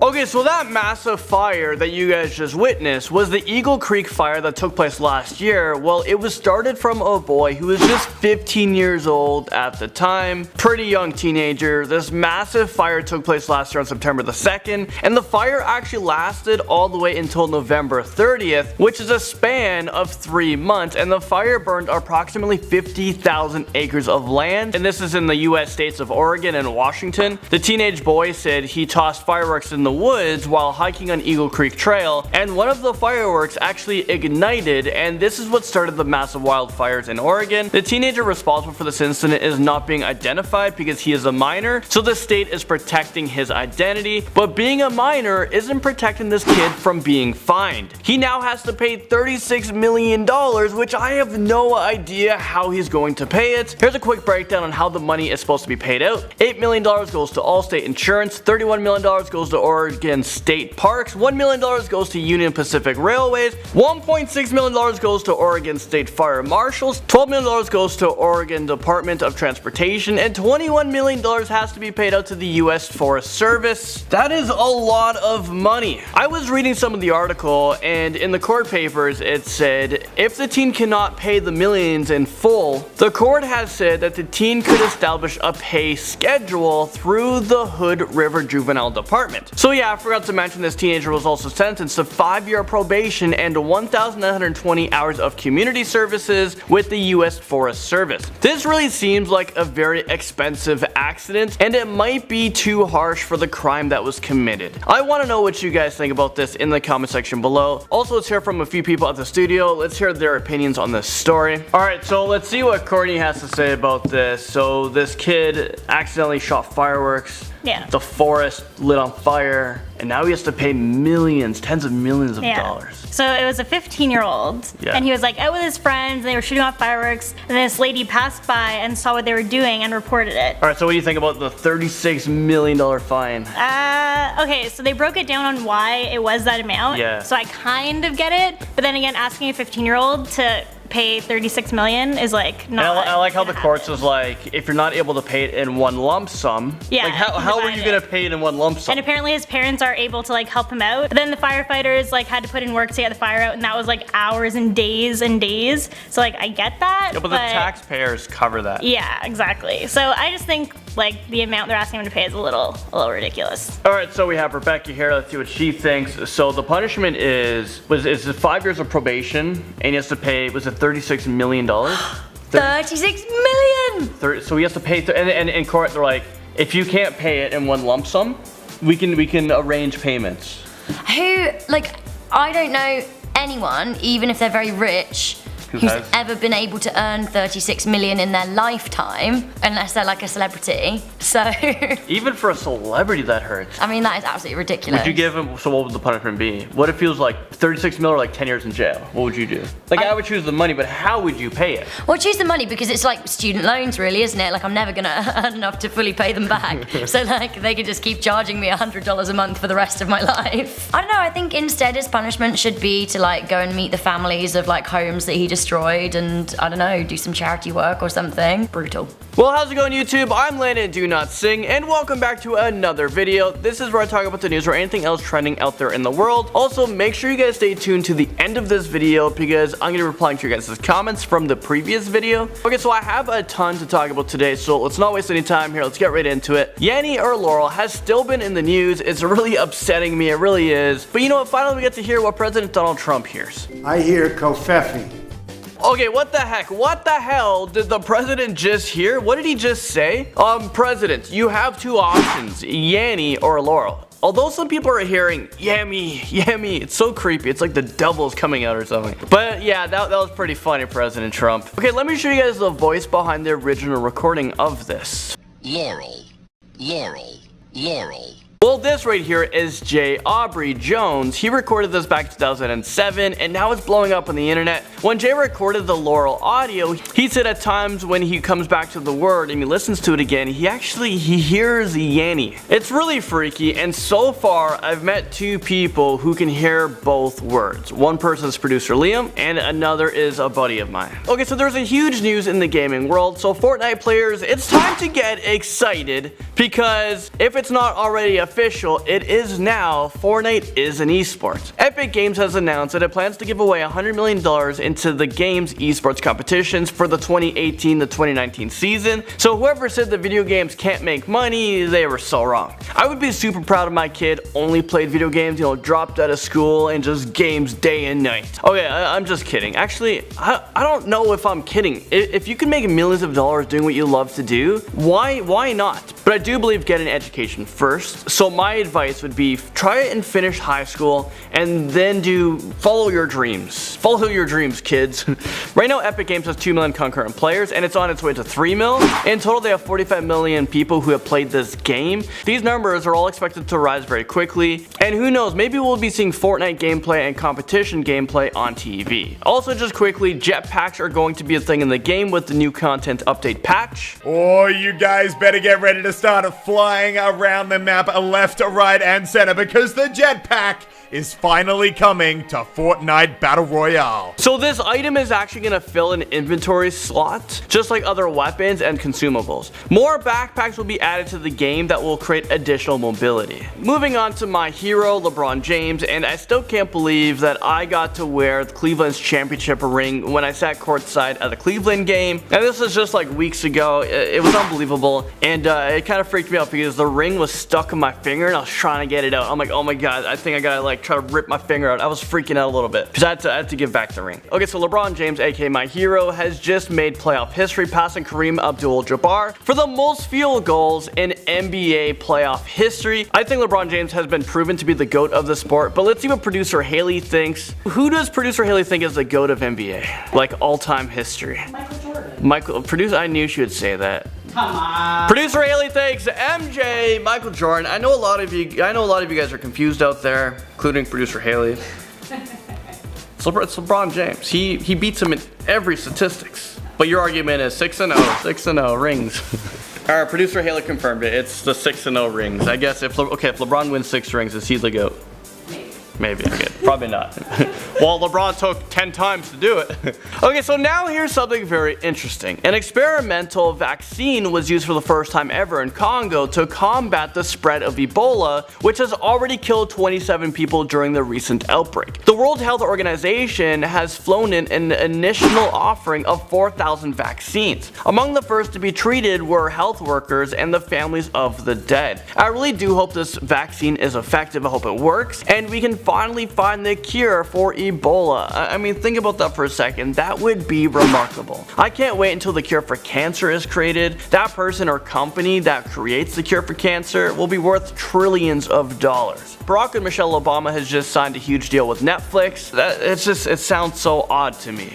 Okay, so that massive fire that you guys just witnessed was the Eagle Creek fire that took place last year. Well, it was started from a boy who was just 15 years old at the time. Pretty young teenager. This massive fire took place last year on September the 2nd, and the fire actually lasted all the way until November 30th, which is a span of 3 months, and the fire burned approximately 50,000 acres of land, and this is in the US states of Oregon and Washington. The teenage boy said he tossed fireworks in the woods while hiking on Eagle Creek Trail, and one of the fireworks actually ignited, and this is what started the massive wildfires in Oregon. The teenager responsible for this incident is not being identified because he is a minor, so the state is protecting his identity, but being a minor isn't protecting this kid from being fined. He now has to pay $36 million, which I have no idea how he's going to pay it. Here's a quick breakdown on how the money is supposed to be paid out. $8 million goes to Allstate Insurance, $31 million goes to Oregon State Parks, $1 million goes to Union Pacific Railways, $1.6 million goes to Oregon State Fire Marshals, $12 million goes to Oregon Department of Transportation, and $21 million has to be paid out to the US Forest Service. That is a lot of money. I was reading some of the article, and in the court papers it said if the teen cannot pay the millions in full, the court has said that the teen could establish a pay schedule through the Hood River Juvenile Department. So yeah, I forgot to mention this teenager was also sentenced to 5-year probation and 1,920 hours of community services with the US Forest Service. This really seems like a very expensive accident, and it might be too harsh for the crime that was committed. I want to know what you guys think about this in the comment section below. Also, let's hear from a few people at the studio. Let's hear their opinions on this story. Alright, so let's see what Courtney has to say about this. So this kid accidentally shot fireworks. Yeah. The forest lit on fire, and now he has to pay millions, tens of millions of dollars. So it was a 15-year-old, and he was like out with his friends, and they were shooting off fireworks, and this lady passed by and saw what they were doing and reported it. Alright, so what do you think about the $36 million fine? Okay, so they broke it down on why it was that amount. Yeah. So I kind of get it, but then again, asking a 15-year-old to pay $36 million is like not. I like how the courts is like, if you're not able to pay it in one lump sum, like how are you gonna pay it in one lump sum? And apparently his parents are able to like help him out. But then the firefighters like had to put in work to get the fire out, and that was like hours and days and days. So like I get that. Yeah, but the taxpayers cover that. Yeah, exactly. So I just think like the amount they're asking him to pay is a little ridiculous. Alright, so we have Rebecca here. Let's see what she thinks. So the punishment is 5 years of probation, and he has to pay, was it $36 million? 36 million! So he has to pay, and in court they're like, if you can't pay it in one lump sum, we can arrange payments. Who, like, I don't know anyone, even if they're very rich, who's ever been able to earn 36 million in their lifetime, unless they're like a celebrity. So even for a celebrity, that hurts. I mean, that is absolutely ridiculous. Would you give him, so what would the punishment be? What if he was like 36 mil or like 10 years in jail? What would you do? Like I would choose the money, but how would you pay it? Well, choose the money because it's like student loans really, isn't it? Like I'm never gonna earn enough to fully pay them back. So like they could just keep charging me $100 a month for the rest of my life. I don't know, I think instead his punishment should be to like go and meet the families of like homes that he destroyed and I don't know, do some charity work or something. Brutal. Well, how's it going YouTube? I'm Landon Do Not Sing, and welcome back to another video. This is where I talk about the news or anything else trending out there in the world. Also, make sure you guys stay tuned to the end of this video because I'm going to be replying to your guys' comments from the previous video. Okay, so I have a ton to talk about today, so let's not waste any time here. Let's get right into it. Yanny or Laurel has still been in the news. It's really upsetting me, it really is. But you know what? Finally, we get to hear what President Donald Trump hears. I hear Kofefi. Okay, what the heck? What the hell did the president just hear? What did he just say? President, you have two options, Yanny or Laurel. Although some people are hearing, yummy, yummy, it's so creepy. It's like the devil's coming out or something. But yeah, that was pretty funny, President Trump. Okay, let me show you guys the voice behind the original recording of this. Laurel, Laurel, Laurel. Well, this right here is J. Aubrey Jones. He recorded this back in 2007, and now it's blowing up on the internet. When Jay recorded the Laurel audio, he said at times when he comes back to the word and he listens to it again, he hears Yanny. It's really freaky, and so far I've met two people who can hear both words. One person is producer Liam, and another is a buddy of mine. Okay, so there's a huge news in the gaming world, so Fortnite players, it's time to get excited, because if it's not already official, it is now. Fortnite is an esports. Epic Games has announced that it plans to give away $100 million into the game's esports competitions for the 2018 to 2019 season. So whoever said the video games can't make money, they were so wrong. I would be super proud of my kid, only played video games, dropped out of school and just games day and night. Okay, I'm just kidding. Actually, I don't know if I'm kidding. If you can make millions of dollars doing what you love to do, why not? But I do believe get an education first. So my advice would be try and finish high school and then follow your dreams. Follow your dreams, kids. Right now Epic Games has 2 million concurrent players and it's on its way to 3 mil. In total they have 45 million people who have played this game. These numbers are all expected to rise very quickly, and who knows, maybe we'll be seeing Fortnite gameplay and competition gameplay on TV. Also, just quickly, jetpacks are going to be a thing in the game with the new content update patch. Oh, you guys better get ready to start flying around the map left, right, and center, because the jetpack is finally coming to Fortnite Battle Royale. So this item is actually going to fill an inventory slot, just like other weapons and consumables. More backpacks will be added to the game that will create additional mobility. Moving on to my hero, LeBron James, and I still can't believe that I got to wear Cleveland's championship ring when I sat courtside at the Cleveland game. And this was just like weeks ago. It was unbelievable, and it kind of freaked me out because the ring was stuck in my finger and I was trying to get it out. I'm like, oh my god, I think I gotta try to rip my finger out. I was freaking out a little bit because I had to give back the ring. Okay, so LeBron James, aka my hero, has just made playoff history, passing Kareem Abdul-Jabbar for the most field goals in NBA playoff history. I think LeBron James has been proven to be the GOAT of the sport, but let's see what producer Haley thinks. Who does producer Haley think is the GOAT of NBA? Like all-time history? Michael Jordan. Producer, I knew she would say that. Come on. Producer Haley thanks MJ, Michael Jordan. I know a lot of you guys are confused out there, including producer Haley. It's LeBron James. He beats him in every statistics. But your argument is 6-0, 6-0 rings. Alright, producer Haley confirmed it. It's the 6-0 rings. I guess if LeBron wins 6 rings, is he the GOAT? Maybe. Okay, probably not. Well, LeBron took 10 times to do it. Okay, so now here's something very interesting. An experimental vaccine was used for the first time ever in Congo to combat the spread of Ebola, which has already killed 27 people during the recent outbreak. The World Health Organization has flown in an initial offering of 4,000 vaccines. Among the first to be treated were health workers and the families of the dead. I really do hope this vaccine is effective. I hope it works, and we can finally find the cure for Ebola. I mean, think about that for a second. That would be remarkable. I can't wait until the cure for cancer is created. That person or company that creates the cure for cancer will be worth trillions of dollars. Barack and Michelle Obama has just signed a huge deal with Netflix. It sounds so odd to me,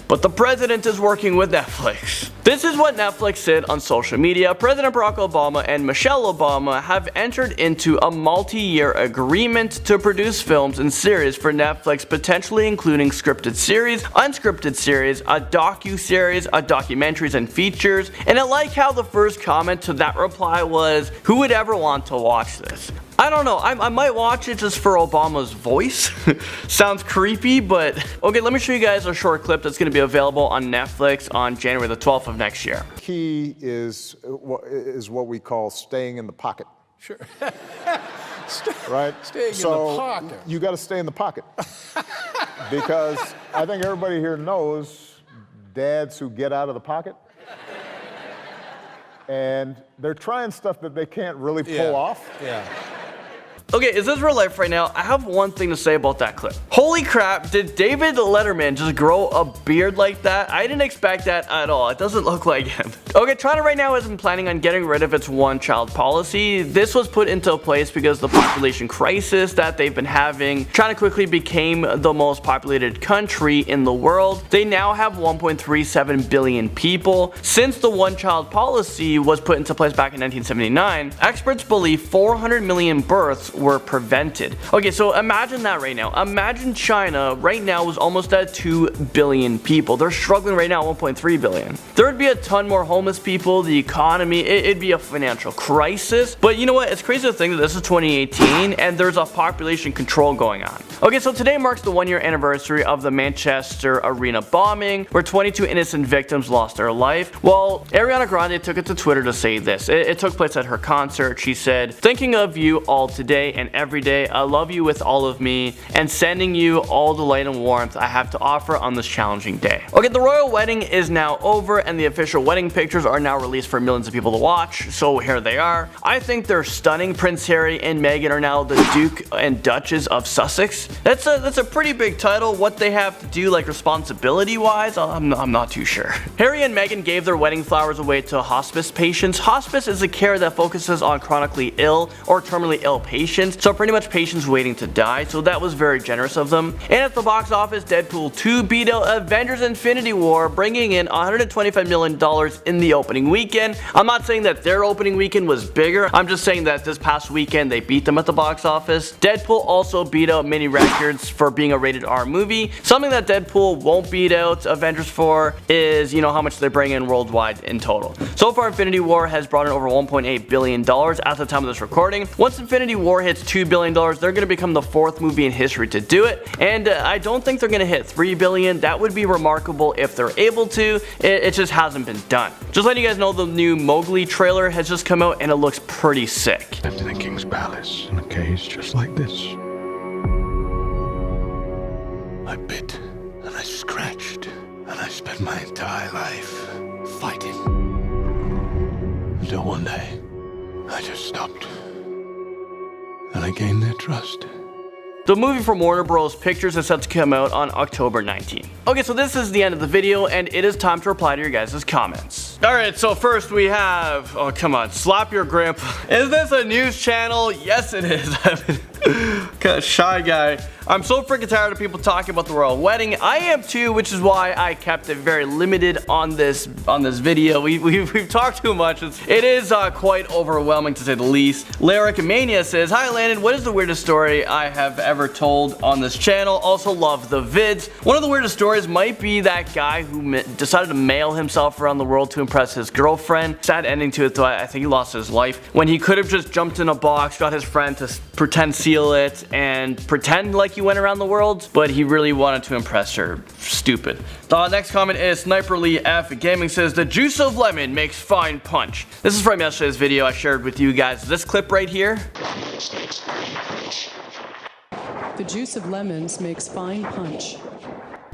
but the president is working with Netflix. This is what Netflix said on social media. President Barack Obama and Michelle Obama have entered into a multi-year agreement to produce films and series for Netflix, potentially including scripted series, unscripted series, a docu-series, documentaries, and features. And I like how the first comment to that reply was, who would ever want to watch this? I don't know, I might watch it just for Obama's voice. Sounds creepy, but okay, let me show you guys a short clip that's going to be available on Netflix on January the 12th of next year. Key is what we call staying in the pocket. Sure. Right? Staying in the pocket. You got to stay in the pocket. Because I think everybody here knows dads who get out of the pocket. And they're trying stuff that they can't really pull off. Yeah. Okay, is this real life right now? I have one thing to say about that clip. Holy crap, did David Letterman just grow a beard like that? I didn't expect that at all. It doesn't look like him. Okay, Toronto right now isn't planning on getting rid of its one-child policy. This was put into place because the population crisis that they've been having. China quickly became the most populated country in the world. They now have 1.37 billion people. Since the one-child policy was put into place back in 1979, experts believe 400 million births were prevented. Okay, so imagine that right now. Imagine China right now was almost at 2 billion people. They're struggling right now at 1.3 billion. There would be a ton more homeless people, the economy, it'd be a financial crisis. But you know what? It's crazy to think that this is 2018 and there's a population control going on. Okay, so today marks the 1-year anniversary of the Manchester Arena bombing, where 22 innocent victims lost their life. Well, Ariana Grande took it to Twitter to say this. It took place at her concert. She said, "Thinking of you all today and every day, I love you with all of me, and sending you all the light and warmth I have to offer on this challenging day." Okay, the royal wedding is now over, and the official wedding pictures are now released for millions of people to watch, so here they are. I think they're stunning. Prince Harry and Meghan are now the Duke and Duchess of Sussex. That's a pretty big title. What they have to do, like, responsibility-wise, I'm not too sure. Harry and Meghan gave their wedding flowers away to hospice patients. Hospice is a care that focuses on chronically ill or terminally ill patients, so pretty much patients waiting to die, so that was very generous of them. And at the box office, Deadpool 2 beat out Avengers Infinity War, bringing in $125 million in the opening weekend. I'm not saying that their opening weekend was bigger, I'm just saying that this past weekend they beat them at the box office. Deadpool also beat out many records for being a rated R movie. Something that Deadpool won't beat out Avengers for is, you know, how much they bring in worldwide in total. So far, Infinity War has brought in over $1.8 billion at the time of this recording. Once Infinity War hits $2 billion, they're going to become the 4th movie in history to do it, and I don't think they're going to hit $3 billion. That would be remarkable if they're able to. It just hasn't been done. Just letting you guys know, the new Mowgli trailer has just come out and it looks pretty sick. Lived in a king's palace in a cage just like this. I bit and I scratched and I spent my entire life fighting. Until one day, I just stopped. And I gained their trust. The movie from Warner Bros. Pictures is set to come out on October 19th. Okay, so this is the end of the video, and it is time to reply to your guys' comments. Alright, so first we have, oh come on, Slap Your Grandpa. Is this a news channel? Yes it is. Kind of shy guy. I'm so freaking tired of people talking about the royal wedding. I am too, which is why I kept it very limited on this video. We've talked too much. It is quite overwhelming to say the least. Lyric Mania says, "Hi Landon, what is the weirdest story I have ever told on this channel? Also love the vids. One of the weirdest stories might be that guy who decided to mail himself around the world to impress his girlfriend. Sad ending to it though. I think he lost his life when he could have just jumped in a box, got his friend to pretend seal it and pretend like he went around the world, but he really wanted to impress her. Stupid." The next comment is Sniper Lee F Gaming says, "The juice of lemon makes fine punch." This is from yesterday's video I shared with you guys. This clip right here. The juice of lemons makes fine punch.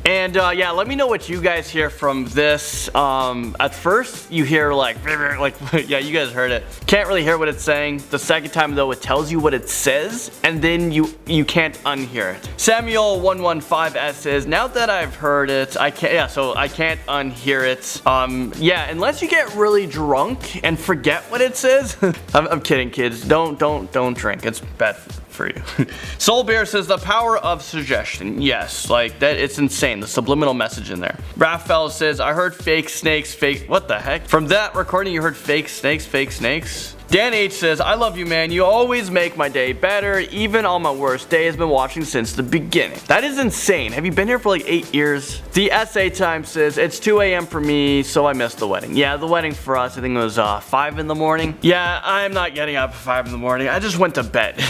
And yeah, let me know what you guys hear from this. At first, you hear like, yeah, you guys heard it. Can't really hear what it's saying. The second time though, it tells you what it says, and then you can't unhear it. Samuel115S says, "Now that I've heard it, I can't. Yeah, so I can't unhear it. Yeah, unless you get really drunk and forget what it says." I'm kidding, kids. Don't drink. It's bad for you. Soul Bear says, "The power of suggestion." Yes, like that, it's insane. The subliminal message in there. Raphael says, "I heard fake snakes, fake." What the heck? From that recording, you heard fake snakes, fake snakes? Dan H says, "I love you, man. You always make my day better. Even on my worst day, has been watching since the beginning." That is insane. Have you been here for like 8 years? The SA Time says, "It's 2 a.m. for me, so I missed the wedding." Yeah, the wedding for us, I think it was 5 in the morning. Yeah, I'm not getting up at 5 in the morning. I just went to bed.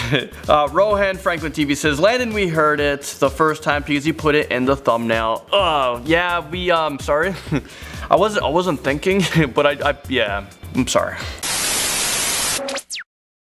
Rohan Franklin TV says, "Landon, we heard it the first time because you put it in the thumbnail." Oh, yeah, sorry. I wasn't thinking, but yeah, I'm sorry.